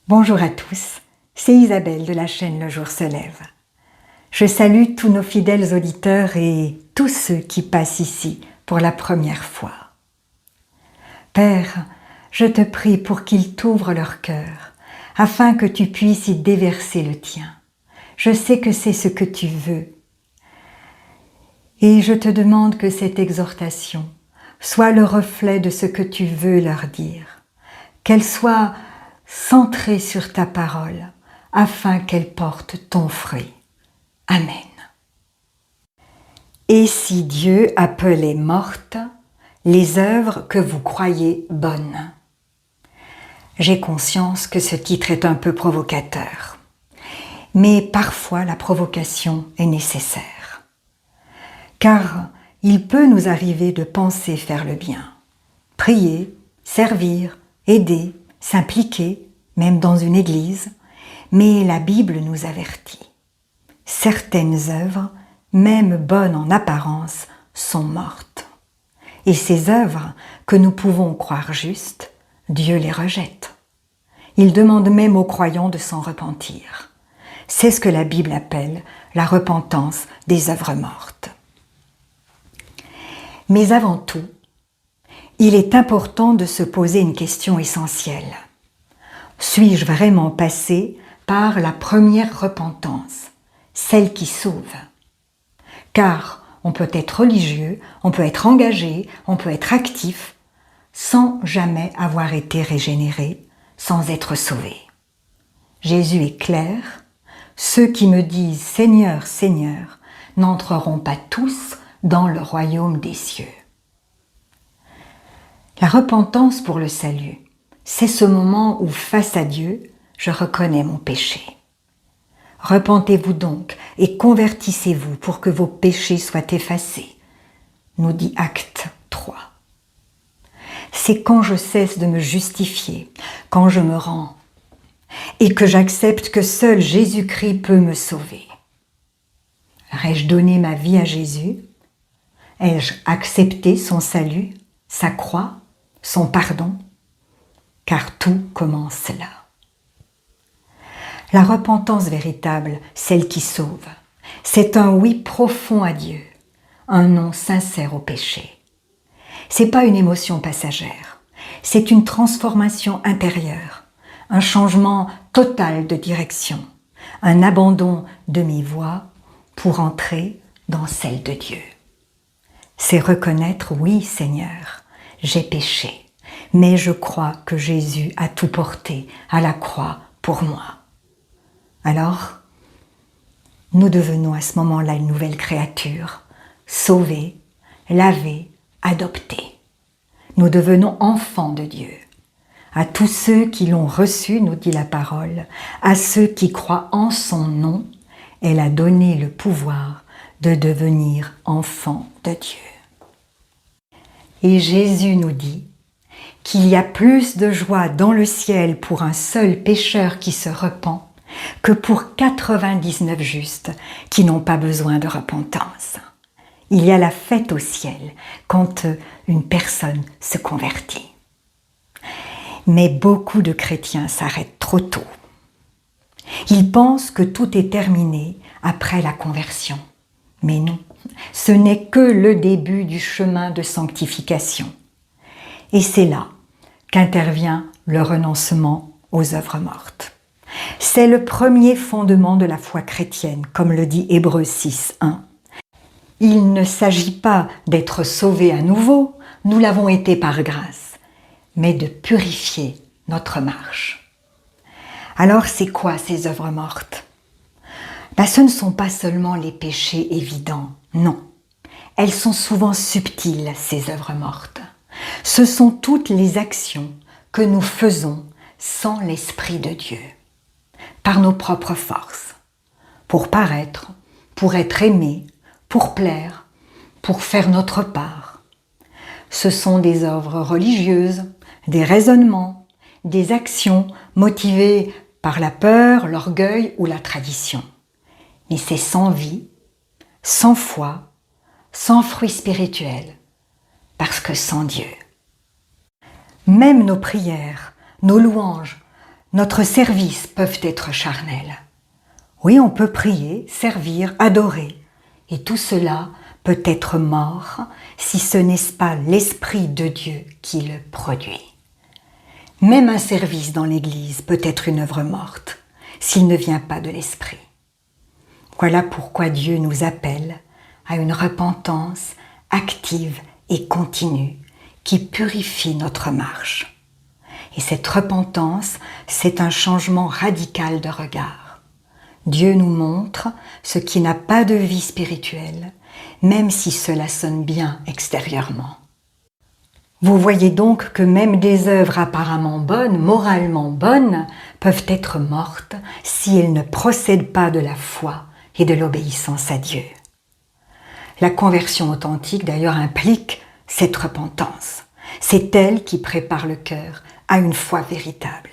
Bonjour à tous, c'est Isabelle de la chaîne Le Jour se lève. Je salue tous nos fidèles auditeurs et tous ceux qui passent ici pour la première fois. Père, je te prie pour qu'ils t'ouvrent leur cœur, afin que tu puisses y déverser le tien. Je sais que c'est ce que tu veux. Et je te demande que cette exhortation soit le reflet de ce que tu veux leur dire, qu'elle soit centrée sur ta parole, afin qu'elle porte ton fruit. Amen. Et si Dieu appelait mortes les œuvres que vous croyez bonnes? J'ai conscience que ce titre est un peu provocateur, mais parfois la provocation est nécessaire. Car il peut nous arriver de penser faire le bien, prier, servir, aider, s'impliquer, même dans une église, mais la Bible nous avertit. Certaines œuvres, même bonnes en apparence, sont mortes. Et ces œuvres que nous pouvons croire justes, Dieu les rejette. Il demande même aux croyants de s'en repentir. C'est ce que la Bible appelle la repentance des œuvres mortes. Mais avant tout, il est important de se poser une question essentielle. Suis-je vraiment passé par la première repentance, celle qui sauve? Car on peut être religieux, on peut être engagé, on peut être actif, sans jamais avoir été régénéré, sans être sauvé. Jésus est clair, ceux qui me disent « Seigneur, Seigneur » n'entreront pas tous dans le royaume des cieux. La repentance pour le salut, c'est ce moment où, face à Dieu, je reconnais mon péché. Repentez-vous donc et convertissez-vous pour que vos péchés soient effacés, nous dit Actes 3. C'est quand je cesse de me justifier, quand je me rends, et que j'accepte que seul Jésus-Christ peut me sauver. Ai-je donné ma vie à Jésus? Ai-je accepté son salut, sa croix, son pardon? Car tout commence là. La repentance véritable, celle qui sauve, c'est un oui profond à Dieu, un non sincère au péché. C'est pas une émotion passagère, c'est une transformation intérieure, un changement total de direction, un abandon de mes voies pour entrer dans celle de Dieu. C'est reconnaître, oui Seigneur, j'ai péché, mais je crois que Jésus a tout porté à la croix pour moi. Alors, nous devenons à ce moment-là une nouvelle créature, sauvée, lavée, adoptée. Nous devenons enfants de Dieu. À tous ceux qui l'ont reçu, nous dit la parole, à ceux qui croient en son nom, elle a donné le pouvoir de devenir enfants de Dieu. Et Jésus nous dit qu'il y a plus de joie dans le ciel pour un seul pécheur qui se repent que pour 99 justes qui n'ont pas besoin de repentance. Il y a la fête au ciel quand une personne se convertit. Mais beaucoup de chrétiens s'arrêtent trop tôt. Ils pensent que tout est terminé après la conversion. Mais non, ce n'est que le début du chemin de sanctification. Et c'est là qu'intervient le renoncement aux œuvres mortes. C'est le premier fondement de la foi chrétienne, comme le dit Hébreux 6:1. Il ne s'agit pas d'être sauvés à nouveau, nous l'avons été par grâce, mais de purifier notre marche. Alors c'est quoi ces œuvres mortes? Ce ne sont pas seulement les péchés évidents, non. Elles sont souvent subtiles, ces œuvres mortes. Ce sont toutes les actions que nous faisons sans l'Esprit de Dieu, par nos propres forces, pour paraître, pour être aimé, pour plaire, pour faire notre part. Ce sont des œuvres religieuses, des raisonnements, des actions motivées par la peur, l'orgueil ou la tradition. Mais c'est sans vie, sans foi, sans fruit spirituel, parce que sans Dieu. Même nos prières, nos louanges, Notre service peuvent être charnels. Oui, on peut prier, servir, adorer. Et tout cela peut être mort si ce n'est pas l'Esprit de Dieu qui le produit. Même un service dans l'Église peut être une œuvre morte s'il ne vient pas de l'Esprit. Voilà pourquoi Dieu nous appelle à une repentance active et continue qui purifie notre marche. Et cette repentance, c'est un changement radical de regard. Dieu nous montre ce qui n'a pas de vie spirituelle, même si cela sonne bien extérieurement. Vous voyez donc que même des œuvres apparemment bonnes, moralement bonnes, peuvent être mortes si elles ne procèdent pas de la foi et de l'obéissance à Dieu. La conversion authentique d'ailleurs implique cette repentance. C'est elle qui prépare le cœur à une foi véritable.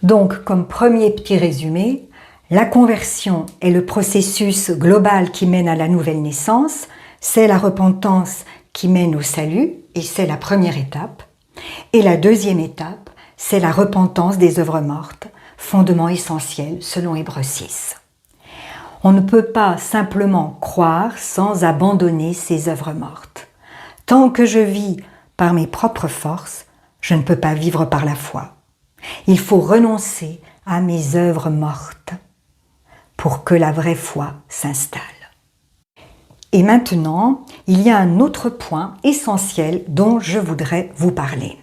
Donc, comme premier petit résumé, la conversion est le processus global qui mène à la nouvelle naissance, c'est la repentance qui mène au salut, et c'est la première étape. Et la deuxième étape, c'est la repentance des œuvres mortes, fondement essentiel selon Hébreux 6. On ne peut pas simplement croire sans abandonner ces œuvres mortes. Tant que je vis par mes propres forces, je ne peux pas vivre par la foi. Il faut renoncer à mes œuvres mortes pour que la vraie foi s'installe. Et maintenant, il y a un autre point essentiel dont je voudrais vous parler.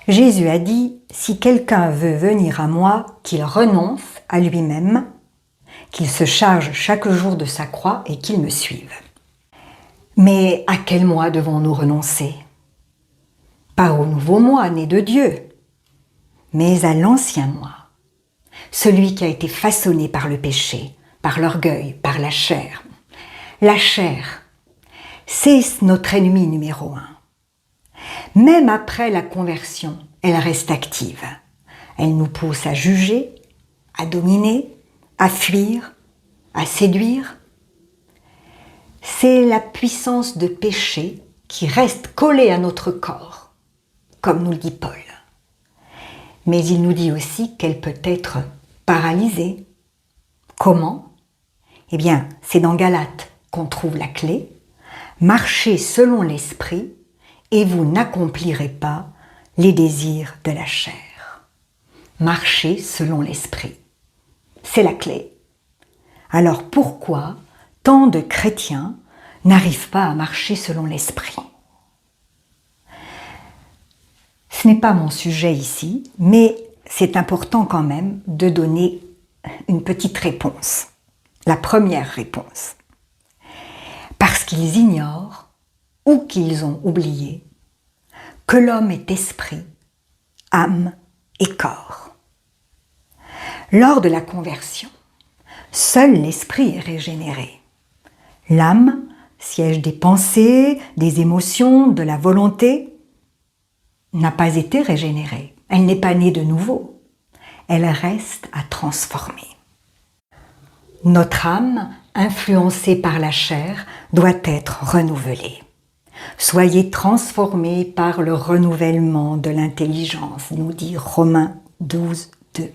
Jésus a dit, si quelqu'un veut venir à moi, qu'il renonce à lui-même, qu'il se charge chaque jour de sa croix et qu'il me suive. Mais à quel moi devons-nous renoncer? Pas au nouveau moi né de Dieu, mais à l'ancien moi, celui qui a été façonné par le péché, par l'orgueil, par la chair. La chair, c'est notre ennemi numéro 1. Même après la conversion, elle reste active. Elle nous pousse à juger, à dominer, à fuir, à séduire. C'est la puissance de péché qui reste collée à notre corps, comme nous le dit Paul. Mais il nous dit aussi qu'elle peut être paralysée. Comment? Eh bien, c'est dans Galates qu'on trouve la clé. Marchez selon l'esprit et vous n'accomplirez pas les désirs de la chair. Marchez selon l'esprit. C'est la clé. Alors pourquoi tant de chrétiens n'arrivent pas à marcher selon l'esprit? Ce n'est pas mon sujet ici, mais c'est important quand même de donner une petite réponse. La première réponse. Parce qu'ils ignorent, ou qu'ils ont oublié, que l'homme est esprit, âme et corps. Lors de la conversion, seul l'esprit est régénéré. L'âme, siège des pensées, des émotions, de la volonté, n'a pas été régénérée. Elle n'est pas née de nouveau. Elle reste à transformer. Notre âme, influencée par la chair, doit être renouvelée. Soyez transformés par le renouvellement de l'intelligence, nous dit Romains 12, 2.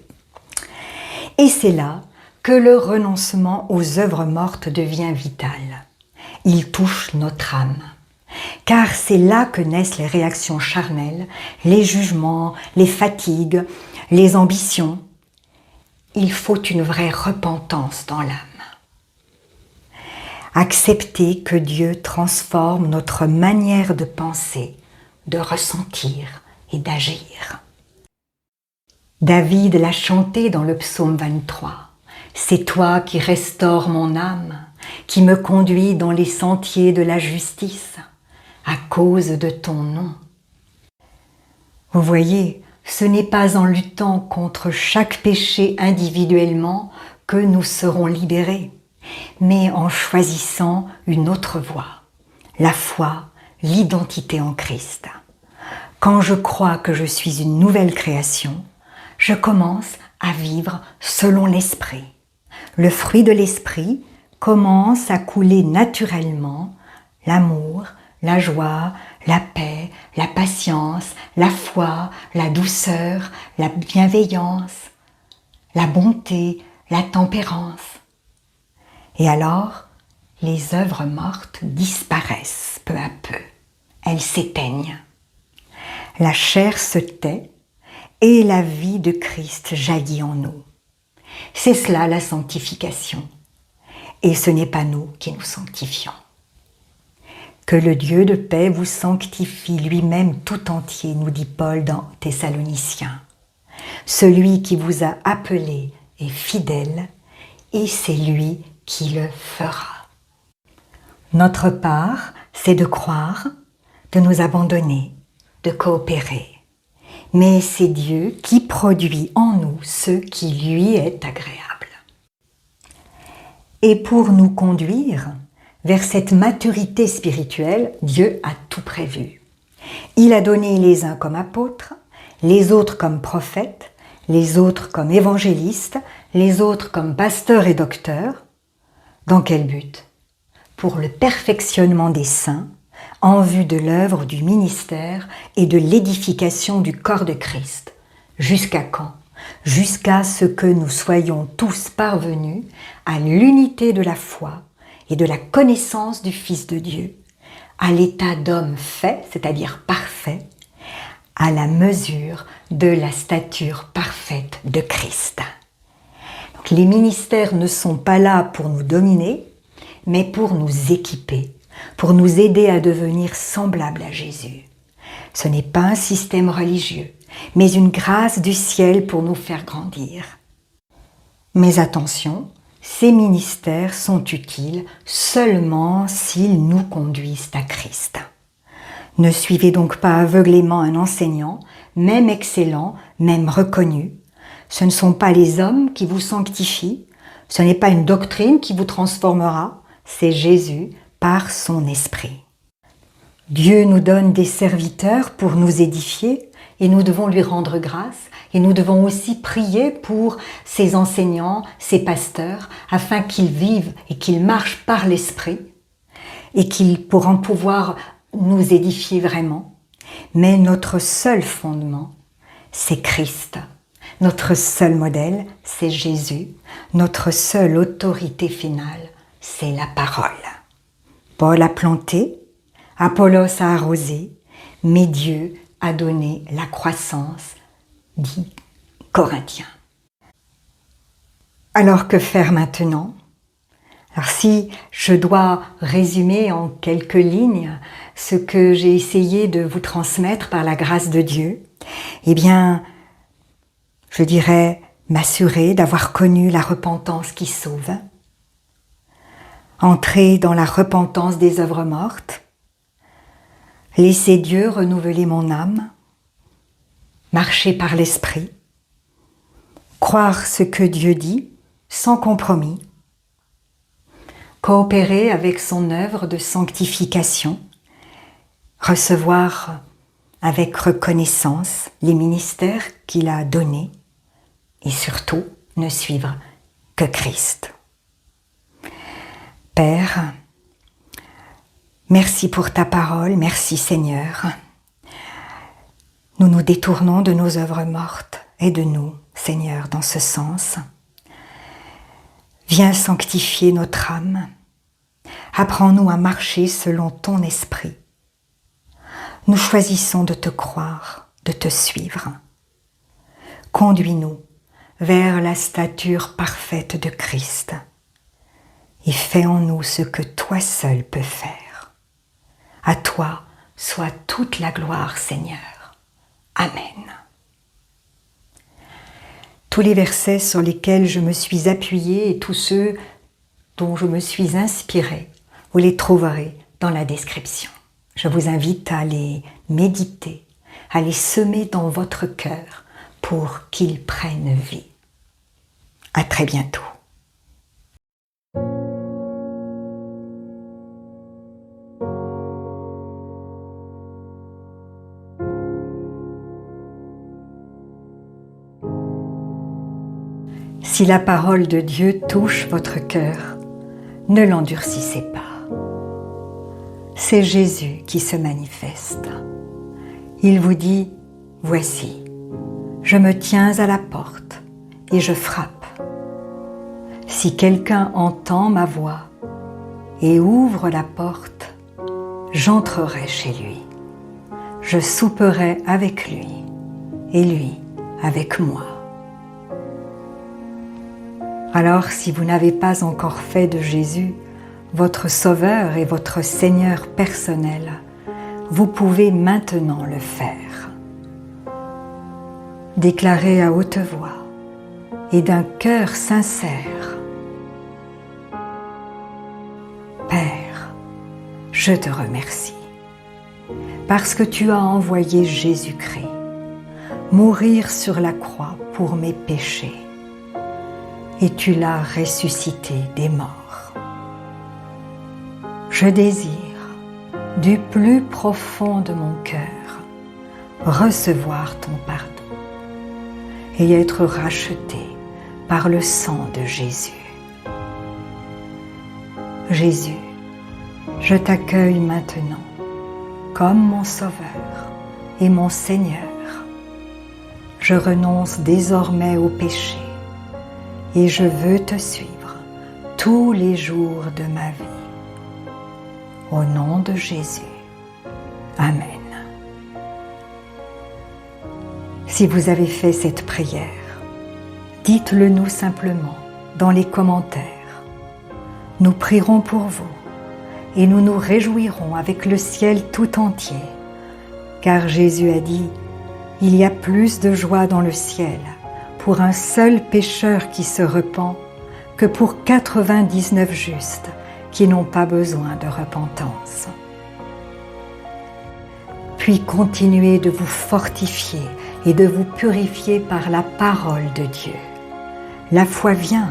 Et c'est là que le renoncement aux œuvres mortes devient vital. Il touche notre âme. Car c'est là que naissent les réactions charnelles, les jugements, les fatigues, les ambitions. Il faut une vraie repentance dans l'âme. Accepter que Dieu transforme notre manière de penser, de ressentir et d'agir. David l'a chanté dans le psaume 23. C'est toi qui restaures mon âme, qui me conduis dans les sentiers de la justice, à cause de ton nom. Vous voyez, ce n'est pas en luttant contre chaque péché individuellement que nous serons libérés, mais en choisissant une autre voie, la foi, l'identité en Christ. Quand je crois que je suis une nouvelle création, je commence à vivre selon l'esprit. Le fruit de l'esprit commence à couler naturellement, l'amour, la joie, la paix, la patience, la foi, la douceur, la bienveillance, la bonté, la tempérance. Et alors, les œuvres mortes disparaissent peu à peu. Elles s'éteignent. La chair se tait et la vie de Christ jaillit en nous. C'est cela la sanctification. Et ce n'est pas nous qui nous sanctifions. Que le Dieu de paix vous sanctifie lui-même tout entier, nous dit Paul dans Thessaloniciens. Celui qui vous a appelé est fidèle et c'est lui qui le fera. Notre part, c'est de croire, de nous abandonner, de coopérer. Mais c'est Dieu qui produit en nous ce qui lui est agréable. Et pour nous conduire vers cette maturité spirituelle, Dieu a tout prévu. Il a donné les uns comme apôtres, les autres comme prophètes, les autres comme évangélistes, les autres comme pasteurs et docteurs. Dans quel but? Pour le perfectionnement des saints, en vue de l'œuvre du ministère et de l'édification du corps de Christ. Jusqu'à quand? Jusqu'à ce que nous soyons tous parvenus à l'unité de la foi et de la connaissance du Fils de Dieu, à l'état d'homme fait, c'est-à-dire parfait, à la mesure de la stature parfaite de Christ. Donc, les ministères ne sont pas là pour nous dominer, mais pour nous équiper, pour nous aider à devenir semblables à Jésus. Ce n'est pas un système religieux, mais une grâce du ciel pour nous faire grandir. Mais attention, ces ministères sont utiles seulement s'ils nous conduisent à Christ. Ne suivez donc pas aveuglément un enseignant, même excellent, même reconnu. Ce ne sont pas les hommes qui vous sanctifient, ce n'est pas une doctrine qui vous transformera, c'est Jésus par son esprit. Dieu nous donne des serviteurs pour nous édifier et nous devons lui rendre grâce et nous devons aussi prier pour ces enseignants, ces pasteurs, afin qu'ils vivent et qu'ils marchent par l'esprit et qu'ils pourront pouvoir nous édifier vraiment. Mais notre seul fondement, c'est Christ. Notre seul modèle, c'est Jésus. Notre seule autorité finale, c'est la parole. Paul a planté, Apollos a arrosé, mais Dieu a donné la croissance, dit Corinthiens. Alors que faire maintenant? Alors si je dois résumer en quelques lignes ce que j'ai essayé de vous transmettre par la grâce de Dieu, eh bien, je dirais m'assurer d'avoir connu la repentance qui sauve, entrer dans la repentance des œuvres mortes, laisser Dieu renouveler mon âme, marcher par l'esprit, croire ce que Dieu dit sans compromis, coopérer avec son œuvre de sanctification, recevoir avec reconnaissance les ministères qu'il a donnés et surtout ne suivre que Christ. Père, merci pour ta parole, merci Seigneur. Nous nous détournons de nos œuvres mortes, aide-nous, Seigneur, dans ce sens. Viens sanctifier notre âme. Apprends-nous à marcher selon ton esprit. Nous choisissons de te croire, de te suivre. Conduis-nous vers la stature parfaite de Christ et fais en nous ce que toi seul peux faire. À toi soit toute la gloire, Seigneur. Amen. Tous les versets sur lesquels je me suis appuyée et tous ceux dont je me suis inspirée, vous les trouverez dans la description. Je vous invite à les méditer, à les semer dans votre cœur pour qu'ils prennent vie. À très bientôt. Si la parole de Dieu touche votre cœur, ne l'endurcissez pas. c'est Jésus qui se manifeste. Il vous dit, « Voici, je me tiens à la porte et je frappe. Si quelqu'un entend ma voix et ouvre la porte, j'entrerai chez lui. Je souperai avec lui et lui avec moi. » Alors, si vous n'avez pas encore fait de Jésus votre Sauveur et votre Seigneur personnel, vous pouvez maintenant le faire. Déclarez à haute voix et d'un cœur sincère, « Père, je te remercie parce que tu as envoyé Jésus-Christ mourir sur la croix pour mes péchés et tu l'as ressuscité des morts. Je désire, du plus profond de mon cœur, recevoir ton pardon et être racheté par le sang de Jésus. Jésus, je t'accueille maintenant comme mon Sauveur et mon Seigneur. Je renonce désormais au péché et je veux te suivre tous les jours de ma vie. Au nom de Jésus. Amen. Si vous avez fait cette prière, dites-le nous simplement dans les commentaires. Nous prierons pour vous et nous nous réjouirons avec le ciel tout entier, car Jésus a dit, « Il y a plus de joie dans le ciel pour un seul pécheur qui se repent que pour 99 justes qui n'ont pas besoin de repentance. » Puis continuez de vous fortifier et de vous purifier par la parole de Dieu. La foi vient,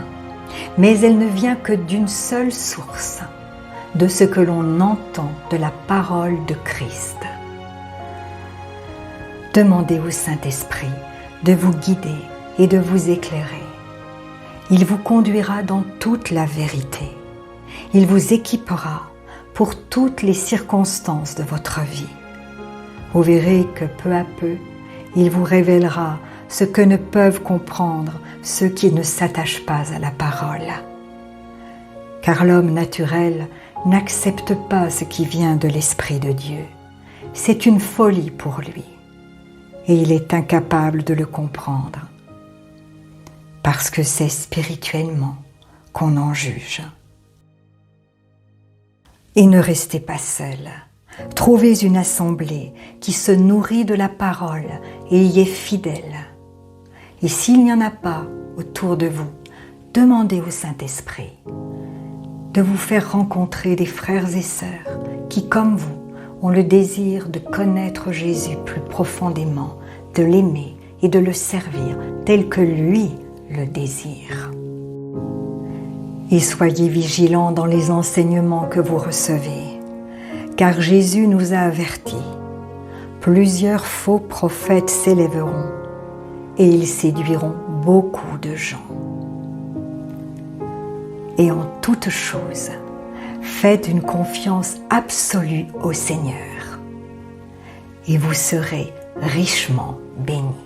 mais elle ne vient que d'une seule source, de ce que l'on entend de la parole de Christ. Demandez au Saint-Esprit de vous guider et de vous éclairer. Il vous conduira dans toute la vérité. Il vous équipera pour toutes les circonstances de votre vie. Vous verrez que peu à peu, il vous révélera ce que ne peuvent comprendre ceux qui ne s'attachent pas à la parole. Car l'homme naturel n'accepte pas ce qui vient de l'Esprit de Dieu. C'est une folie pour lui et il est incapable de le comprendre parce que c'est spirituellement qu'on en juge. Et ne restez pas seul. Trouvez une assemblée qui se nourrit de la parole et y est fidèle. Et s'il n'y en a pas autour de vous, demandez au Saint-Esprit de vous faire rencontrer des frères et sœurs qui, comme vous, ont le désir de connaître Jésus plus profondément, de l'aimer et de le servir tel que lui le désire. Et soyez vigilants dans les enseignements que vous recevez, car Jésus nous a avertis. Plusieurs faux prophètes s'élèveront et ils séduiront beaucoup de gens. Et en toute chose, faites une confiance absolue au Seigneur et vous serez richement bénis.